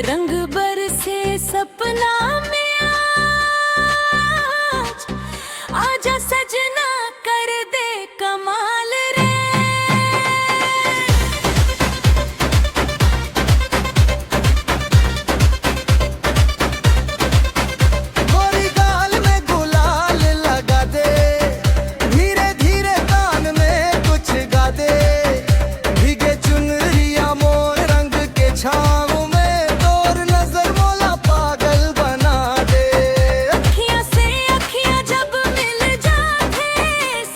रंग बरसे सपना में आज, आजा सजना कर दे कमाल रे। गोरी गाल में गुलाल लगा दे, धीरे धीरे कान में कुछ गा दे, भीगे चुनरिया मोर रंग के छाँव में तोर नजर मोला पागल बना दे। अखियां से अखियां जब मिल जाते,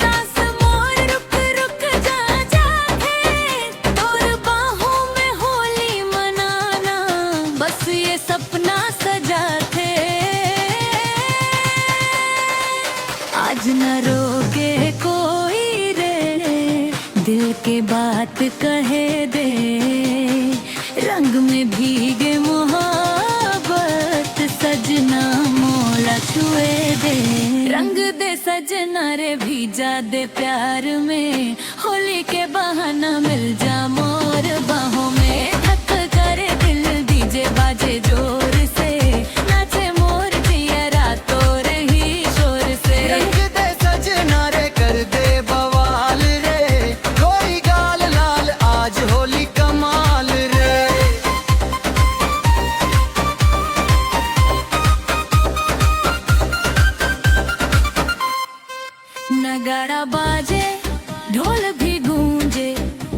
सांस मोर रुक रुक जा जाते, तोर बाहों में होली मनाना बस ये सपना सजाते। आज न रोके कोई रे, दिल के बात कहे दे, रंग में भीगे मोहब्बत सजना मोला छुए दे। रंग दे सजना रे भीजा दे प्यार में, होली के बहाना मिल जा मोर बाहों में। धक करे दिल डीजे बाजे जोर से, नाचे मोर जियरा तोर ही शोर से। रंग दे सजना रे कर दे बवाल रे, गोरी गाल लाल आज होली कमाल रे। नगाड़ा बाजे ढोल भी गूंजे,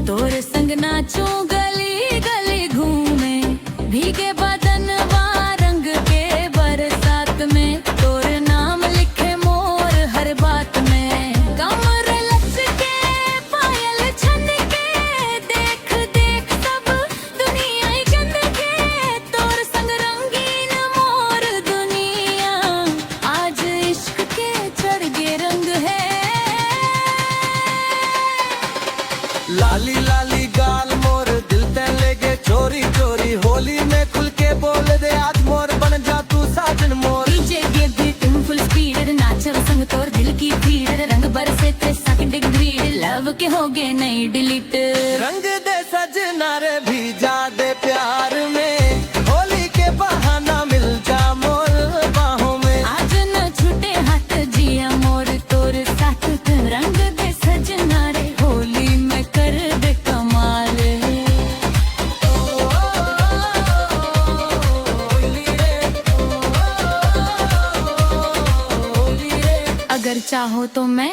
तोर संग नाचो गली गली घूमे, भीगे बदन रंग के बरसात में, तोर नाम लिखे मोर हर बात में। कमर लचके पायल छन के, देख देख सब दुनिया ही गंद के, तोर संग रंगीन मोर दुनिया, आज इश्क के चढ़ गे रंग है। लाली लाली गाल मोर दिल ते लेगे चोरी चोरी, होली में खुल के बोल दे आज मोर बन जा तू साजन मोर। डीजे गे बीट फुल स्पीड, नाचो संग तोर दिल की भीड़, रंग बरसे ते सेकंड ग्रीड, लव के हो गए नहीं डिलीट। रंग दे सजना रे भीजा दे प्यार में, होली के बहाना मिल जा मोर बाहों में। आज न छूटे हाथ जिया मोर तोर साथ, रंग दे सजना रे होली में कर दे कमाल रे। अगर चाहो तो मैं